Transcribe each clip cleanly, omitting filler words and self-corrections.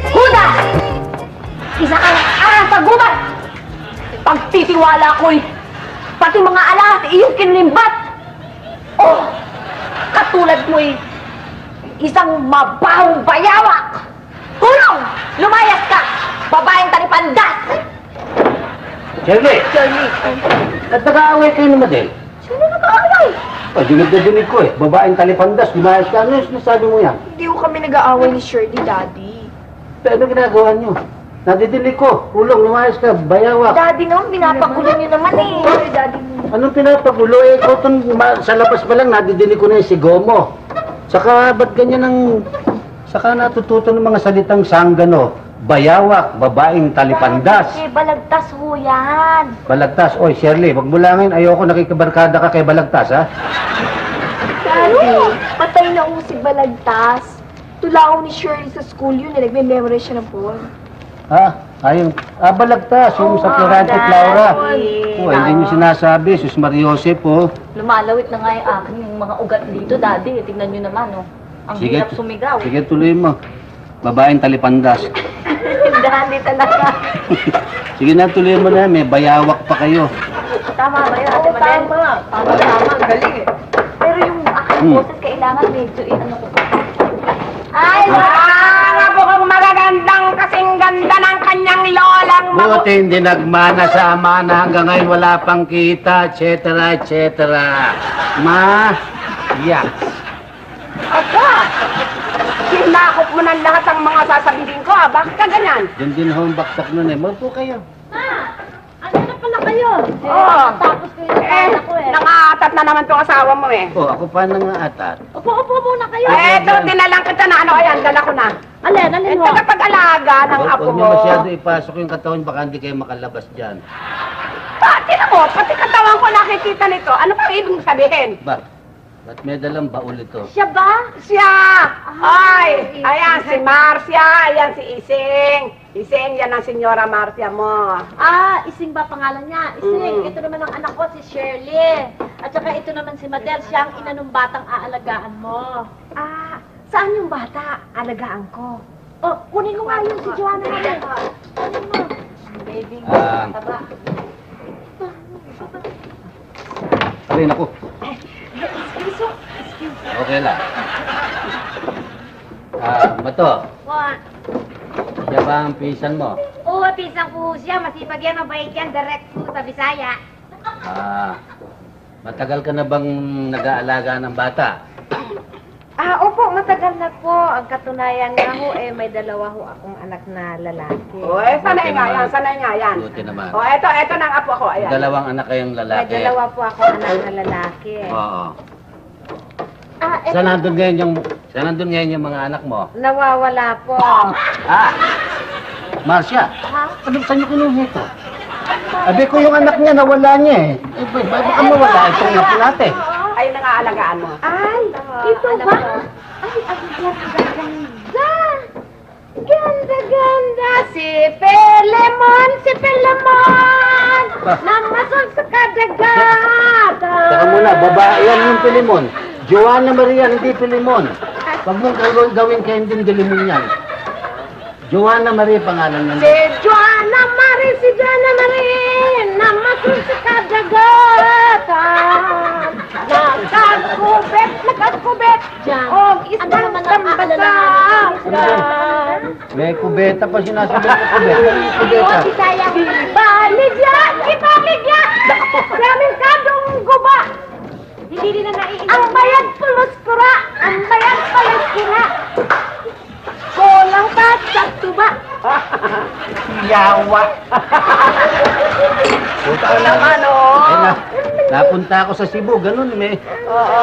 Huda! Isa kang aras sa gubat! Pagtitiwala ko'y pati mga alas iyong kinlimbat! Oh! Katulad mo'y isang mabahong bayawak! Hulong! Lumayas ka! Babaeng talipandas! Shirley! Shirley! At nag-aaway kayo ni Madel? Sino nag-aaway? Dinig na dinig ko eh. Babaeng talipandas, lumayas ka. Ano yung sinasabi mo yan? Hindi ko kami nag-aaway ni Shirley, Daddy. Pero ano ginagawa niyo? Nadidinig ko. Hulong, lumayas ka. Bayawak. Daddy naman, pinapagulo niyo naman eh. Sorry, Daddy. Anong pinapagulo eh? Ikaw sa labas pa lang, nadidinig ko na yung sigaw mo. Saka, ba't ganyan ang... Saka natututo ng mga salitang sanggano. Bayawak, babaeng talipandas. Daddy, balagtas ho yan. Balagtas. Oy, Shirley, wag mo langin. Ayoko nakikibarkada ka kay Balagtas, ha? Daddy, patay na ho si Balagtas. Tulaw ni Shirley sa school yun, nagme-memorize siya ng poem. Ha? Ayun. Balagtas. Yung sa Florante, Laura. Oh, hindi niyo sinasabi. Sus Mariosep, oh. Lumalawit na nga yung aking mga ugat dito, Daddy. Tingnan niyo naman, oh. Ang hirap sumigaw. Sige, tuloy mo. Babaeng talipandas. Dahil talaga. Sige na, tuloy mo na. May bayawak pa kayo. Tama ba yun, Ate Madel? Tama. Galing eh. Pero yung aking boses, kailangan medyo ano ko. Ay, wala po kang magagandang kasing ganda ng kanyang lolang Buti hindi nagmana sa ama na hanggang ngayon wala pang kita, etc. etc. Ma, yak. Aba! Sinakop mo ng lahat ang mga sasabihin ko, ah. Bakit ka ganyan? Diyan din ho ang baksak nun eh. Magpo kayo. Ano na pala kayo? Oo. Tapos ko yung kala ko eh. Nangatat na naman tong asawa mo eh. Oh, ako pa nangaatat. Upo muna kayo. Eto, dinalang kita na ano, ayan, dala ko na. Alin Eh, mo? tagapag-alaga ng apo Huwag mo. niyo masyado ipasok yung katawan, baka hindi kayo makalabas dyan. Tinan mo, pati katawan ko nakikita nito. Ano pa ibig sabihin? Ba't may dalang baul ito? Siya ba? Siya! Ay! Ayan, si Marcia. Ayan, si Ising. Ising, yan ang senyora Marcia mo. Ising ba pangalan niya? Ising, ito naman ang anak ko, si Shirley. At saka ito naman si Madel, siya ang ina ng batang aalagaan mo. Saan yung bata? Alagaan ko. Oh, kunin ko nga yun si Joanna naman. Kunin mo. Baby, taba. Ay, naku. Okay lang. Mato, What? siya ba ang pisan mo? Oo, pisang po siya. Masipag yan, mabait yan. Direct po sa Bisaya. Matagal ka na bang nag-aalaga ng bata? Opo, matagal na po. Ang katunayan nga ho, may dalawa ho akong anak na lalaki. O, sanay nga yan, sanay nga yan. Buti naman. O, eto nang apo ko, ayan. Dalawang anak kayong May lalaki. dalawa po akong anak na lalaki. Oo. Saan nandun ngayon yung mga anak mo? Nawawala po. Marcia, saan niyo kinuha ito? Sabi ko yung anak niya, nawala niya eh. Baka mawala itong anak natin. Ay, nangaalagaan mo. Ay, ito ba? Ay, ang ganda-ganda. Ganda-ganda. Si Pelemon, namasol sa kadagata. Teka muna, babae yan yung Pilimon. Joanna Maria, hindi Pilimon. Huwag mong gawin kayo din Dilimon yan. Joanna Maria pangalan niya. Si Joanna Marie, namasol sa kadagata. Nagkakubet. O, isang tambasa. May kubeta pa sinasabi ko kubeta. May kubeta. Ibaligya! Ramentadong guba! Hindi din na naiinom. Ang bayad pulos kura! Ang bayad pulos kura! Kulang pa sa tuba! Yawa. Ito naman, Napunta ako sa Cebu, ganun eh. Oo.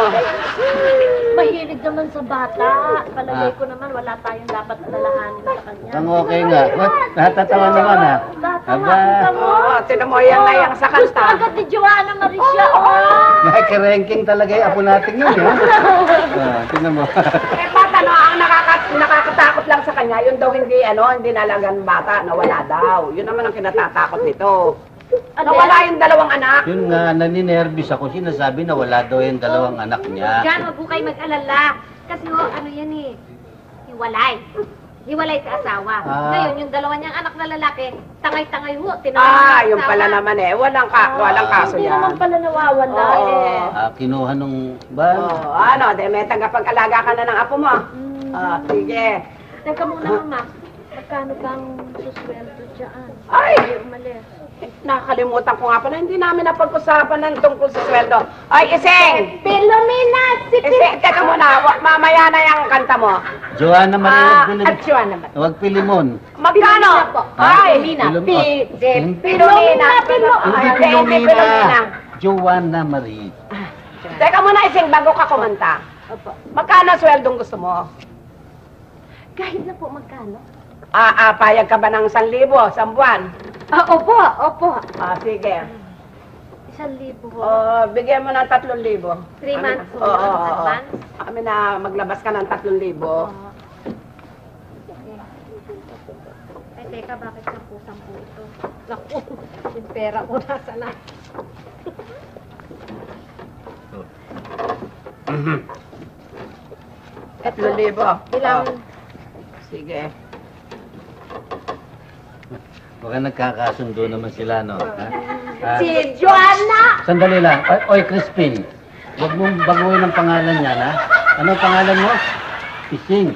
Mahilig naman sa bata. Palagay ko naman wala tayong dapat alalahanin sa kanya. Ang okay nga. Natatawa naman ha. Aba, Oo, tinan mo yan na yan sa Gusto kanta. agad ni Joanna Maricia. nakikiranking talaga yung apo natin yun eh. Tingnan mo. Eh, bata, no, ang nakakatakot lang sa kanya, yun daw hindi nalagan bata, nawala daw. Yun naman ang kinatatakot nito. Nawala yung dalawang anak. Yun nga, naninervous ako. Sinasabi na wala daw yung dalawang anak niya. Diyan, wag po kayo mag-alala. Kasi ano yan hiwalay. hiwalay sa asawa. Ah. Ngayon, yung dalawa niyang anak na lalaki, tangay-tangay ho, Yung pala naman eh. Walang kaso Hindi yan. naman pala nawawala Oo. eh. Kinuha nung ba? May tagapag-alaga ka na ng apo mo. Sige. Teka muna, Mama. Magkano bang susweldo dyan? Ay! Hindi umalis. Nakakalimutan ko nga pala, hindi namin napag-usapan ng tungkol sa sweldo. Ay, Iseng! Pilomena, Iseng, teka muna, mamaya na yung kanta mo. Joanna Maria, At siya naman. Huwag pilimon. Magkano? Ah, Ay, Pilomena. Pilomena. Hindi Pilomena. Joanna Marie. Teka muna, Iseng, bago ka kumanta. Magkano sweldong gusto mo? Kahit na po magkano? Payag ka ba ng 1,000 sa buwan? Opo. Sige. 1,000 ho. Bigyan mo ng 3,000. 3 months ho, Oo. advance. Kami na maglabas ka ng 3,000. Ay, teka, bakit 10-10 ito? Naku, yung pera ko nasa na. Ilang? Sige. Baka nagkakasundo naman sila, no? Si Joanna! Sandali lang. Oy, Crispin. Huwag mong baguhin ang pangalan niya, ha? Ano ang pangalan mo? Ising.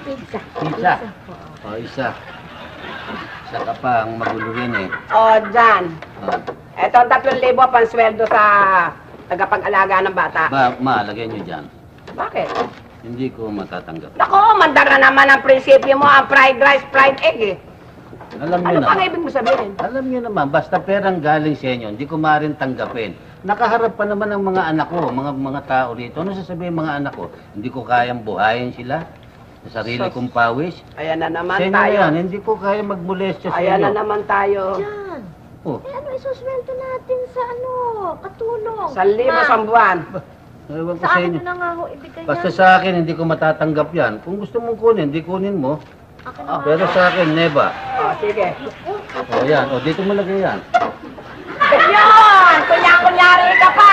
Pizza. Isa. Isa ka pa ang maguluhin, eh. Jan. Oh. Ito ang 3,000 pansweldo sa tagapag-alaga ng bata. Lagyan niyo dyan. Bakit? Hindi ko matatanggap. Nako, mandara naman ang prinsipyo mo, ang fried rice, fried egg eh. Alam niyo Ano na. pa nga ibig mo sabihin? Alam niyo naman, basta perang galing sa inyo, hindi ko maaaring tanggapin. Nakaharap pa naman ang mga anak ko, mga tao dito. Ano sasabihin mga anak ko? Hindi ko kayang buhayin sila sa sarili kong pawis. Ayan na naman Sa inyo tayo. yan, hindi ko kaya magmolestyo sa Ayan inyo. na naman tayo. Yan. Oh, Ano isusweldo natin sa katulong? 1,000 sa buwan. ewan ko Sa sa akin inyo. na nga ho, ibigay Basta yan. sa akin, hindi ko matatanggap yan. Kung gusto mong kunin, hindi kunin mo. Akin na nga. Pero sa akin, neba. Sige. Yan. Dito mo lagay yan. Yun! Kunyari ka pa!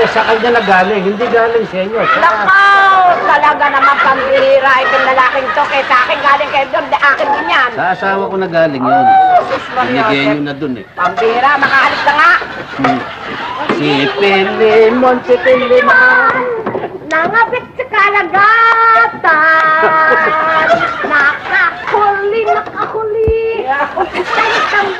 Sa kanya na galing, hindi galing sa inyo. Lakaw! Talaga naman pambihira itong lalaking to. Kaya sa akin galing kayo doon, akin din yan. Sa asawa ko na galing yun. Sus Maria Binigay Joseph. nyo na dun, eh. Pambihira, makahalik na nga. Si Pilimon, si Pilimon. Nangapit sa kalagatan! Nakahuli! Yeah.